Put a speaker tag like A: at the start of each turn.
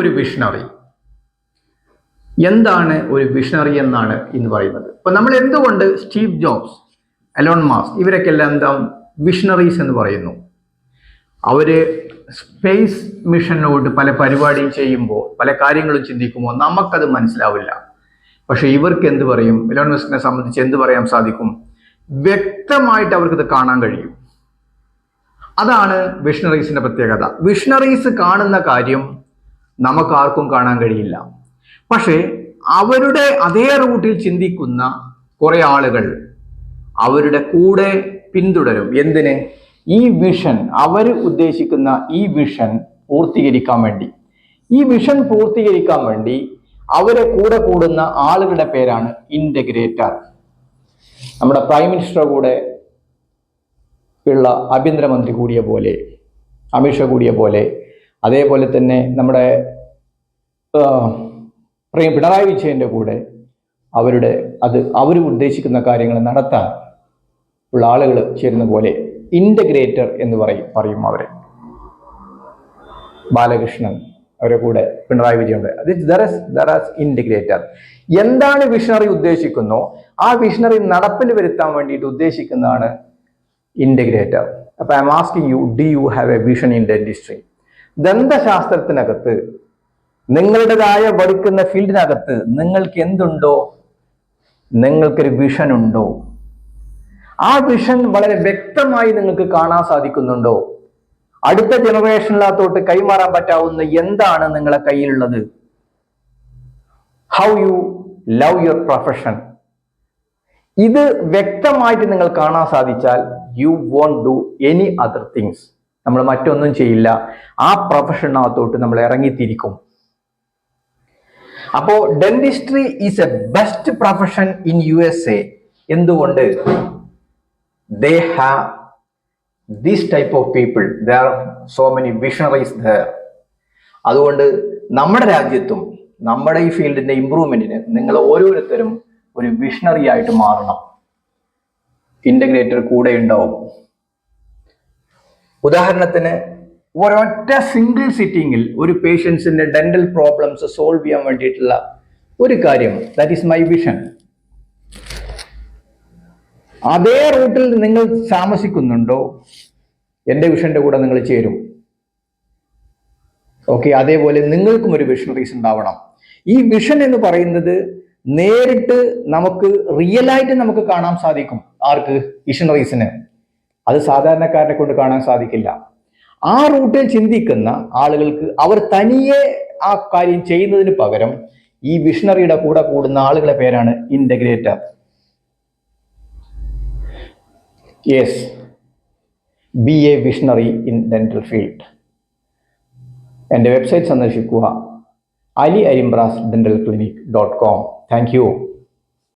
A: ഒരു വിഷണറി? എന്താണ് ഒരു വിഷണറി എന്നാണ് ഇന്ന് പറയുന്നത്. അപ്പൊ നമ്മൾ എന്തുകൊണ്ട് സ്റ്റീവ് ജോബ്സ്, എലോൺ മാസ്ക് ഇവരൊക്കെ എല്ലാം എന്താ വിഷണറീസ് എന്ന് പറയുന്നു? അവര് സ്പേസ് മിഷനോട് പല പരിപാടിയും ചെയ്യുമ്പോൾ, പല കാര്യങ്ങളും ചിന്തിക്കുമ്പോൾ നമുക്കത് മനസ്സിലാവില്ല. പക്ഷെ ഇവർക്ക് എന്ത് പറയും? എലോൺ മസ്കിനെ സംബന്ധിച്ച് എന്ത് പറയാൻ സാധിക്കും? വ്യക്തമായിട്ട് അവർക്കിത് കാണാൻ കഴിയും. അതാണ് വിഷണറീസിന്റെ പ്രത്യേകത. വിഷണറീസ് കാണുന്ന കാര്യം നമുക്ക് ആർക്കും കാണാൻ കഴിയില്ല. പക്ഷേ അവരുടെ അതേ റൂട്ടിൽ ചിന്തിക്കുന്ന കുറെ ആളുകൾ അവരുടെ കൂടെ പിന്തുടരും. എന്തിന്? ഈ വിഷൻ, അവർ ഉദ്ദേശിക്കുന്ന ഈ വിഷൻ പൂർത്തീകരിക്കാൻ വേണ്ടി. ഈ വിഷൻ പൂർത്തീകരിക്കാൻ വേണ്ടി അവരെ കൂടെ കൂടുന്ന ആളുകളുടെ പേരാണ് ഇന്റഗ്രേറ്റർ. നമ്മുടെ പ്രൈം മിനിസ്റ്റർ കൂടെ ഉള്ള ആഭ്യന്തരമന്ത്രി കൂടിയ പോലെ, അമിത്ഷാ കൂടിയ പോലെ, അതേപോലെ തന്നെ നമ്മുടെ പിണറായി വിജയന്റെ കൂടെ അവർ ഉദ്ദേശിക്കുന്ന കാര്യങ്ങൾ നടത്താൻ ഉള്ള ആളുകൾ ചേരുന്ന പോലെ ഇന്റഗ്രേറ്റർ എന്ന് പറയും അവരെ. ബാലകൃഷ്ണൻ അവരെ കൂടെ പിണറായി വിജയൻ ഇന്റഗ്രേറ്റർ. എന്താണ് വിഷണറി ഉദ്ദേശിക്കുന്നോ ആ വിഷണറി നടപ്പിൽ വരുത്താൻ വേണ്ടിയിട്ട് ഉദ്ദേശിക്കുന്നതാണ് ഇന്റഗ്രേറ്റർ. അപ്പൊ I'm asking you, do you have a vision in dentistry? ദന്തശാസ്ത്രത്തിനകത്ത്, നിങ്ങളുടേതായ പഠിക്കുന്ന ഫീൽഡിനകത്ത് നിങ്ങൾക്ക് എന്തുണ്ടോ? നിങ്ങൾക്കൊരു വിഷൻ ഉണ്ടോ? ആ വിഷൻ വളരെ വ്യക്തമായി നിങ്ങൾക്ക് കാണാൻ സാധിക്കുന്നുണ്ടോ? അടുത്ത ജനറേഷനിലകത്തോട്ട് കൈമാറാൻ പറ്റാവുന്ന എന്താണ് നിങ്ങളെ കയ്യിലുള്ളത്? How you love your profession. ഇത് വ്യക്തമായിട്ട് നിങ്ങൾ കാണാൻ സാധിച്ചാൽ you won't do any other things. നമ്മൾ മറ്റൊന്നും ചെയ്യില്ല. ആ പ്രൊഫഷനകത്തോട്ട് നമ്മൾ ഇറങ്ങിത്തിരിക്കും. അപ്പോ dentistry is a best profession in USA. എന്തുകൊണ്ട്? They have this type of people. There are so many visionaries there. അതുകൊണ്ട് നമ്മുടെ രാജ്യത്തും നമ്മുടെ ഈ ഫീൽഡിന്റെ ഇംപ്രൂവ്മെന്റിന് നിങ്ങൾ ഓരോരുത്തരും ഒരു വിഷണറി ആയിട്ട് മാറണം. ഇന്റഗ്രേറ്റർ കൂടെ ഉണ്ടാവും. ഉദാഹരണത്തിന് ഒരൊറ്റ സിംഗിൾ സിറ്റിംഗിൽ ഒരു പേഷ്യൻസിന്റെ ഡെന്റൽ പ്രോബ്ലംസ് സോൾവ് ചെയ്യാൻ വേണ്ടിയിട്ടുള്ള ഒരു കാര്യം, ദാറ്റ് ഈസ് മൈ വിഷൻ. അതേ റൂട്ടിൽ നിങ്ങൾ താമസിക്കുന്നുണ്ടോ? എൻ്റെ വിഷന്റെ കൂടെ നിങ്ങൾ ചേരും. ഓക്കെ, അതേപോലെ നിങ്ങൾക്കും ഒരു വിഷണറീസ് ഉണ്ടാവണം. ഈ വിഷൻ എന്ന് പറയുന്നത് നേരിട്ട് നമുക്ക് റിയലായിട്ട് നമുക്ക് കാണാൻ സാധിക്കും. ആർക്ക്? വിഷണറീസിന്. അത് സാധാരണക്കാരനെ കൊണ്ട് കാണാൻ സാധിക്കില്ല. ആ റൂട്ടിൽ ചിന്തിക്കുന്ന ആളുകൾക്ക് അവർ തനിയെ ആ കാര്യം ചെയ്യുന്നതിന് പകരം ഈ വിഷണറിയുടെ കൂടെ കൂടുന്ന ആളുകളെ പേരാണ് integrator. Yes, be a visionary in dental field. എൻ്റെ വെബ്സൈറ്റ് സന്ദർശിക്കുക, aliarimbrasdentalclinic.com. Thank you.